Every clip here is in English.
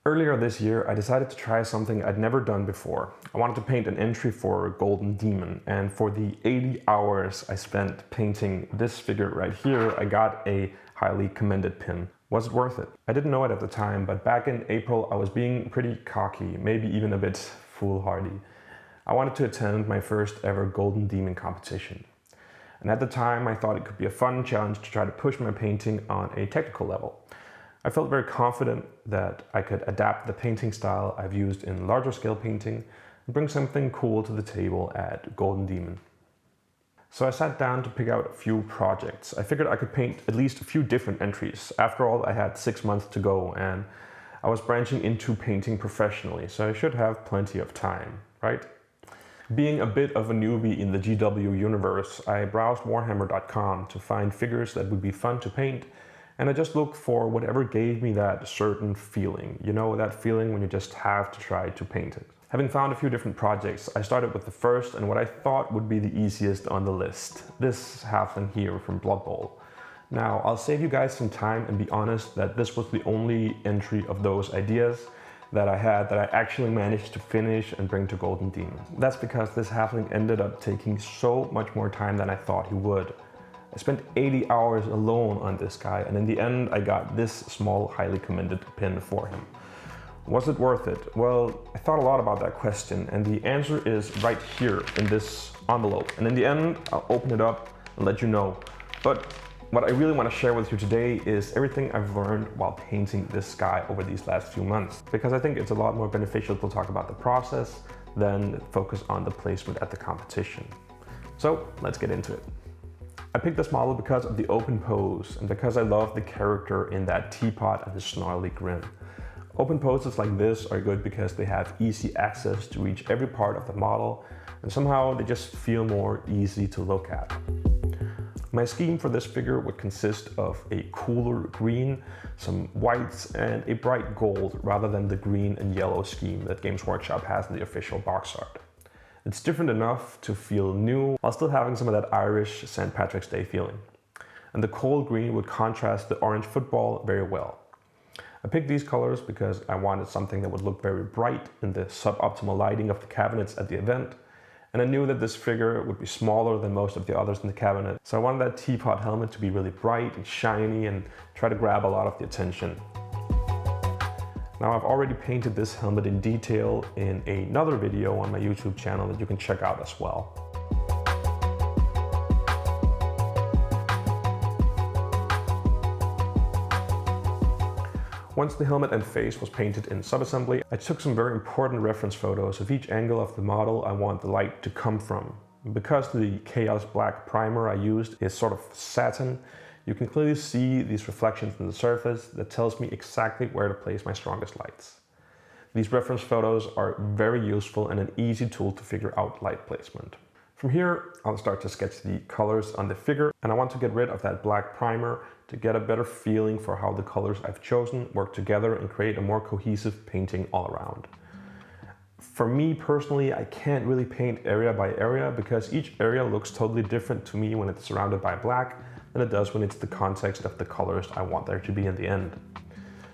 Earlier this year, I decided to try something I'd never done before. I wanted to paint an entry for Golden Demon, and for the 80 hours I spent painting this figure right here, I got a highly commended pin. Was it worth it? I didn't know it at the time, but back in April I was being pretty cocky, maybe even a bit foolhardy. I wanted to attend my first ever Golden Demon competition. And at the time I thought it could be a fun challenge to try to push my painting on a technical level. I felt very confident that I could adapt the painting style I've used in larger scale painting and bring something cool to the table at Golden Demon. So I sat down to pick out a few projects. I figured I could paint at least a few different entries. After all, I had 6 months to go and I was branching into painting professionally, so I should have plenty of time, right? Being a bit of a newbie in the GW universe, I browsed Warhammer.com to find figures that would be fun to paint. And I just looked for whatever gave me that certain feeling. You know, that feeling when you just have to try to paint it. Having found a few different projects, I started with the first and what I thought would be the easiest on the list. This halfling here from Blood Bowl. Now, I'll save you guys some time and be honest that this was the only entry of those ideas that I had that I actually managed to finish and bring to Golden Demon. That's because this halfling ended up taking so much more time than I thought he would. I spent 80 hours alone on this guy, and in the end I got this small, highly commended pin for him. Was it worth it? Well, I thought a lot about that question, and the answer is right here in this envelope. And in the end, I'll open it up and let you know. But what I really want to share with you today is everything I've learned while painting this guy over these last few months. Because I think it's a lot more beneficial to talk about the process than focus on the placement at the competition. So let's get into it. I picked this model because of the open pose and because I love the character in that teapot and the snarly grin. Open poses like this are good because they have easy access to reach every part of the model and somehow they just feel more easy to look at. My scheme for this figure would consist of a cooler green, some whites, and a bright gold rather than the green and yellow scheme that Games Workshop has in the official box art. It's different enough to feel new while still having some of that Irish St. Patrick's Day feeling. And the cold green would contrast the orange football very well. I picked these colors because I wanted something that would look very bright in the suboptimal lighting of the cabinets at the event, and I knew that this figure would be smaller than most of the others in the cabinet. So I wanted that teapot helmet to be really bright and shiny and try to grab a lot of the attention. Now I've already painted this helmet in detail in another video on my YouTube channel that you can check out as well. Once the helmet and face was painted in subassembly, I took some very important reference photos of each angle of the model I want the light to come from. Because the Chaos Black primer I used is sort of satin, you can clearly see these reflections in the surface that tells me exactly where to place my strongest lights. These reference photos are very useful and an easy tool to figure out light placement. From here, I'll start to sketch the colors on the figure, and I want to get rid of that black primer to get a better feeling for how the colors I've chosen work together and create a more cohesive painting all around. For me personally, I can't really paint area by area because each area looks totally different to me when it's surrounded by black than it does when it's the context of the colors I want there to be in the end.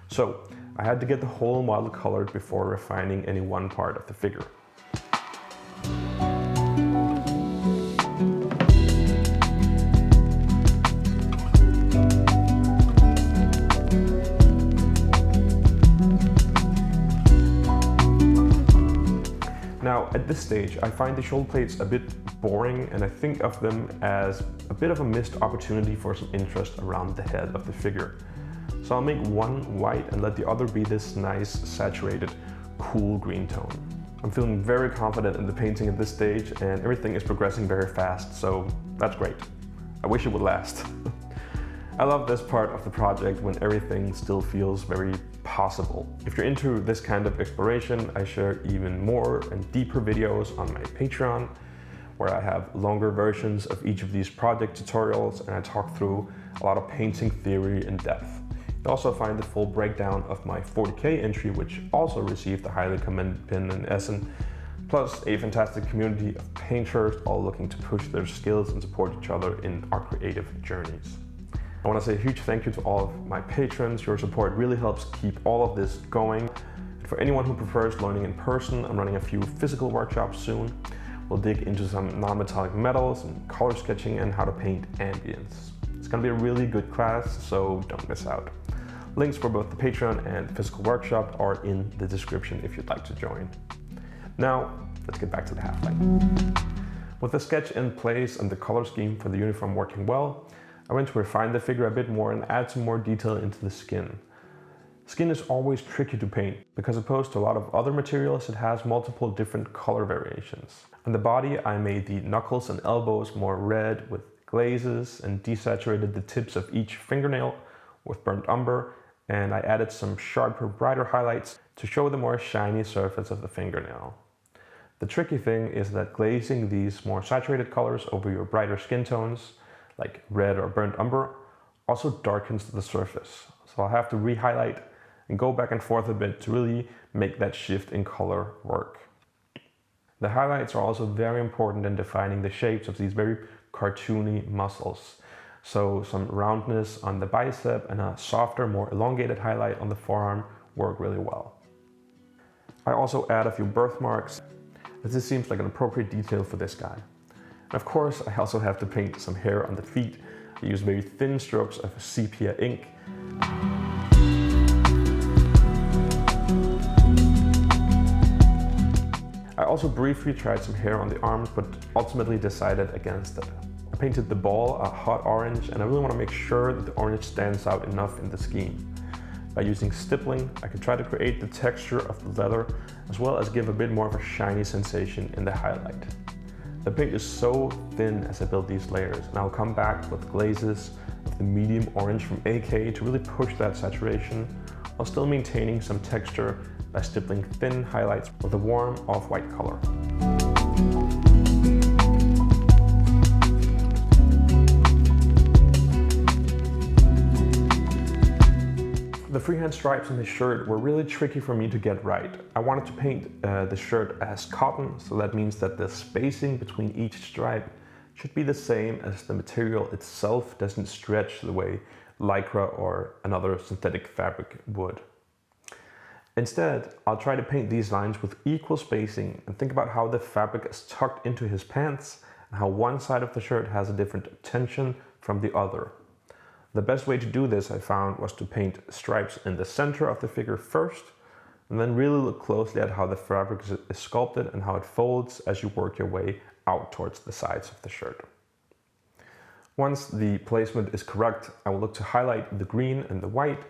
So I had to get the whole model colored before refining any one part of the figure. Now, at this stage, I find the shoulder plates a bit boring and I think of them as a bit of a missed opportunity for some interest around the head of the figure. So I'll make one white and let the other be this nice, saturated, cool green tone. I'm feeling very confident in the painting at this stage and everything is progressing very fast, so that's great. I wish it would last. I love this part of the project when everything still feels very possible. If you're into this kind of exploration, I share even more and deeper videos on my Patreon, where I have longer versions of each of these project tutorials and I talk through a lot of painting theory in depth. You'll also find the full breakdown of my 40K entry, which also received a highly commended pin in Essen, plus a fantastic community of painters all looking to push their skills and support each other in our creative journeys. I want to say a huge thank you to all of my patrons. Your support really helps keep all of this going. For anyone who prefers learning in person, I'm running a few physical workshops soon. We'll dig into some non-metallic metals and color sketching and how to paint ambience. It's gonna be a really good class, so don't miss out. Links for both the Patreon and physical workshop are in the description if you'd like to join. Now, let's get back to the half-light. With the sketch in place and the color scheme for the uniform working well, I went to refine the figure a bit more and add some more detail into the skin. Skin is always tricky to paint because opposed to a lot of other materials, it has multiple different color variations. On the body, I made the knuckles and elbows more red with glazes and desaturated the tips of each fingernail with burnt umber, and I added some sharper, brighter highlights to show the more shiny surface of the fingernail. The tricky thing is that glazing these more saturated colors over your brighter skin tones, like red or burnt umber, also darkens the surface. So I'll have to re-highlight and go back and forth a bit to really make that shift in color work. The highlights are also very important in defining the shapes of these very cartoony muscles. So some roundness on the bicep and a softer, more elongated highlight on the forearm work really well. I also add a few birthmarks, as this seems like an appropriate detail for this guy. And of course, I also have to paint some hair on the feet. I use very thin strokes of sepia ink. I also briefly tried some hair on the arms, but ultimately decided against it. I painted the ball a hot orange, and I really want to make sure that the orange stands out enough in the scheme. By using stippling, I can try to create the texture of the leather, as well as give a bit more of a shiny sensation in the highlight. The paint is so thin as I build these layers, and I'll come back with glazes of the medium orange from AK to really push that saturation, while still maintaining some texture by stippling thin highlights with a warm off-white color. The freehand stripes on the shirt were really tricky for me to get right. I wanted to paint the shirt as cotton, so that means that the spacing between each stripe should be the same as the material itself doesn't stretch the way lycra or another synthetic fabric would. Instead, I'll try to paint these lines with equal spacing and think about how the fabric is tucked into his pants and how one side of the shirt has a different tension from the other. The best way to do this, I found, was to paint stripes in the center of the figure first, and then really look closely at how the fabric is sculpted and how it folds as you work your way out towards the sides of the shirt. Once the placement is correct, I will look to highlight the green and the white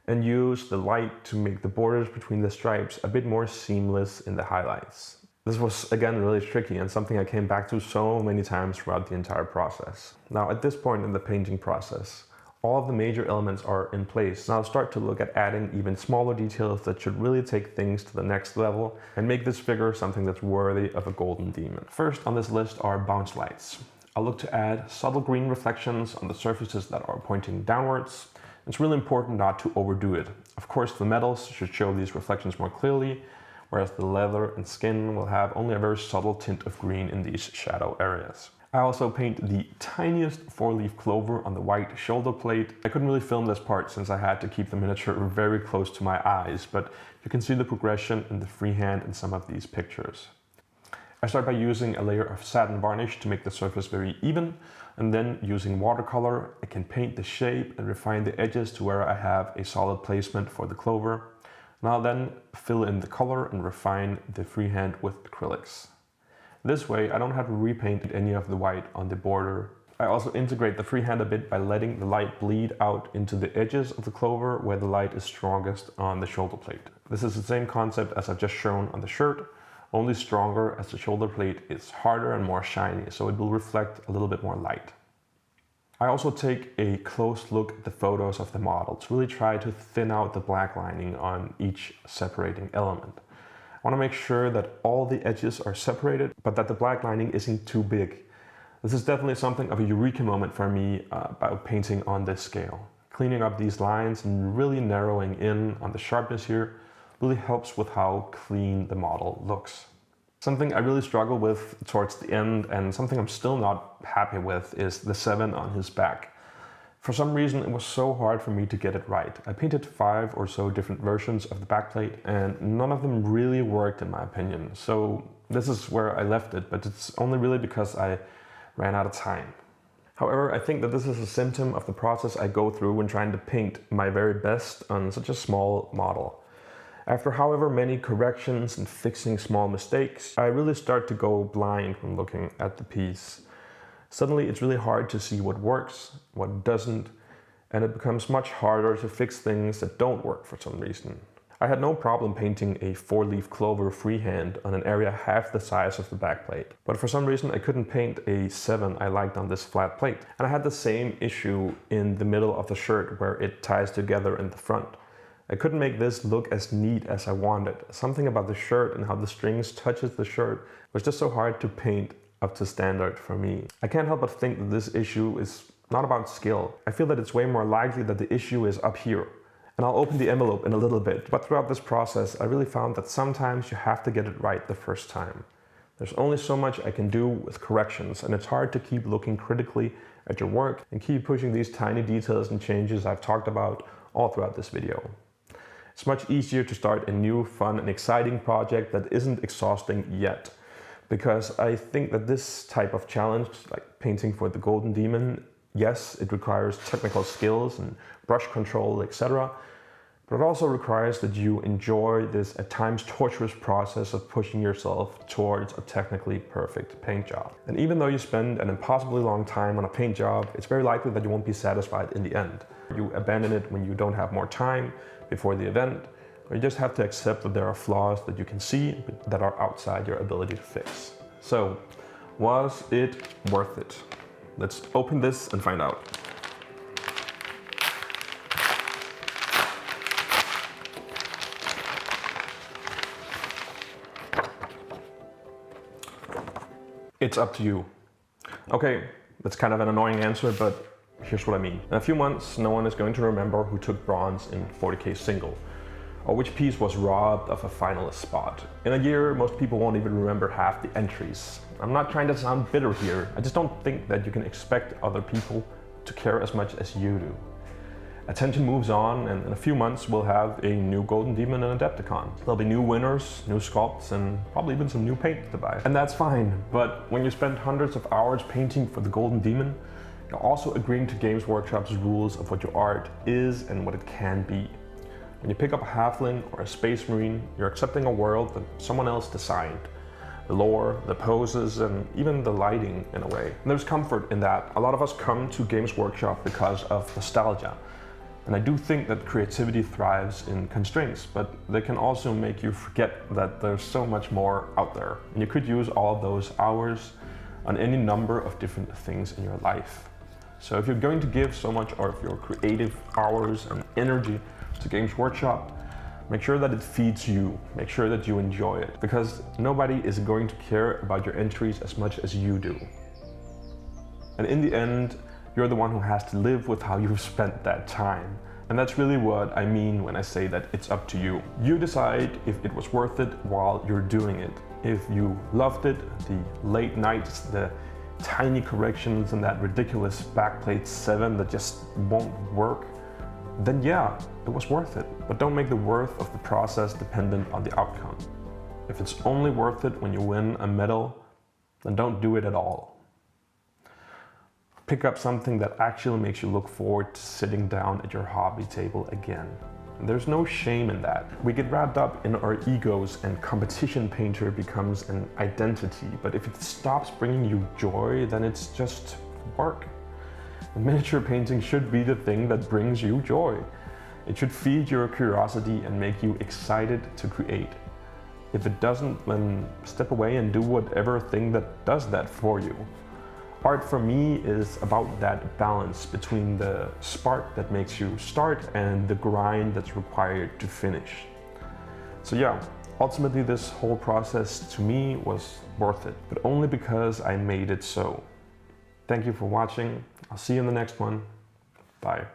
and use the light to make the borders between the stripes a bit more seamless in the highlights. This was again really tricky and something I came back to so many times throughout the entire process. Now at this point in the painting process, all of the major elements are in place. Now I'll start to look at adding even smaller details that should really take things to the next level and make this figure something that's worthy of a golden demon. First on this list are bounce lights. I'll look to add subtle green reflections on the surfaces that are pointing downwards. It's really important not to overdo it. Of course, the metals should show these reflections more clearly, whereas the leather and skin will have only a very subtle tint of green in these shadow areas. I also paint the tiniest 4-leaf clover on the white shoulder plate. I couldn't really film this part since I had to keep the miniature very close to my eyes, but you can see the progression in the freehand in some of these pictures. I start by using a layer of satin varnish to make the surface very even, and then using watercolor, I can paint the shape and refine the edges to where I have a solid placement for the clover. And I'll then fill in the color and refine the freehand with acrylics. This way, I don't have to repaint any of the white on the border. I also integrate the freehand a bit by letting the light bleed out into the edges of the clover where the light is strongest on the shoulder plate. This is the same concept as I've just shown on the shirt, only stronger as the shoulder plate is harder and more shiny, so it will reflect a little bit more light. I also take a close look at the photos of the model to really try to thin out the black lining on each separating element. I want to make sure that all the edges are separated, but that the black lining isn't too big. This is definitely something of a eureka moment for me about painting on this scale. Cleaning up these lines and really narrowing in on the sharpness here really helps with how clean the model looks. Something I really struggle with towards the end, and something I'm still not happy with, is the 7 on his back. For some reason, it was so hard for me to get it right. I painted 5 or so different versions of the backplate, and none of them really worked in my opinion. So this is where I left it, but it's only really because I ran out of time. However, I think that this is a symptom of the process I go through when trying to paint my very best on such a small model. After however many corrections and fixing small mistakes, I really start to go blind when looking at the piece. Suddenly it's really hard to see what works, what doesn't, and it becomes much harder to fix things that don't work for some reason. I had no problem painting a 4-leaf clover freehand on an area half the size of the backplate, but for some reason I couldn't paint a 7 I liked on this flat plate. And I had the same issue in the middle of the shirt where it ties together in the front. I couldn't make this look as neat as I wanted. Something about the shirt and how the strings touches the shirt was just so hard to paint up to standard for me. I can't help but think that this issue is not about skill. I feel that it's way more likely that the issue is up here. And I'll open the envelope in a little bit. But throughout this process, I really found that sometimes you have to get it right the first time. There's only so much I can do with corrections, and it's hard to keep looking critically at your work and keep pushing these tiny details and changes I've talked about all throughout this video. It's much easier to start a new, fun, and exciting project that isn't exhausting yet. Because I think that this type of challenge, like painting for the Golden Demon, yes, it requires technical skills and brush control, etc. But it also requires that you enjoy this at times torturous process of pushing yourself towards a technically perfect paint job. And even though you spend an impossibly long time on a paint job, it's very likely that you won't be satisfied in the end. You abandon it when you don't have more time before the event, or you just have to accept that there are flaws that you can see but that are outside your ability to fix. So, was it worth it? Let's open this and find out. It's up to you. Okay, that's kind of an annoying answer, but here's what I mean. In a few months, no one is going to remember who took bronze in 40K single, or which piece was robbed of a finalist spot. In a year, most people won't even remember half the entries. I'm not trying to sound bitter here, I just don't think that you can expect other people to care as much as you do. Attention moves on, and in a few months we'll have a new Golden Demon and Adepticon. There'll be new winners, new sculpts, and probably even some new paint to buy. And that's fine, but when you spend hundreds of hours painting for the Golden Demon, you're also agreeing to Games Workshop's rules of what your art is and what it can be. When you pick up a halfling or a space marine, you're accepting a world that someone else designed. The lore, the poses, and even the lighting in a way. And there's comfort in that. A lot of us come to Games Workshop because of nostalgia. And I do think that creativity thrives in constraints, but they can also make you forget that there's so much more out there. And you could use all of those hours on any number of different things in your life. So if you're going to give so much of your creative hours and energy to Games Workshop, make sure that it feeds you, make sure that you enjoy it, because nobody is going to care about your entries as much as you do. And in the end, you're the one who has to live with how you've spent that time. And that's really what I mean when I say that it's up to you. You decide if it was worth it while you're doing it. If you loved it, the late nights, the tiny corrections and that ridiculous backplate 7 that just won't work, then yeah, it was worth it. But don't make the worth of the process dependent on the outcome. If it's only worth it when you win a medal, then don't do it at all. Pick up something that actually makes you look forward to sitting down at your hobby table again. There's no shame in that. We get wrapped up in our egos and competition painter becomes an identity, but if it stops bringing you joy, then it's just work. And miniature painting should be the thing that brings you joy. It should feed your curiosity and make you excited to create. If it doesn't, then step away and do whatever thing that does that for you. Art for me is about that balance between the spark that makes you start and the grind that's required to finish. So yeah, ultimately this whole process to me was worth it, but only because I made it so. Thank you for watching. I'll see you in the next one. Bye.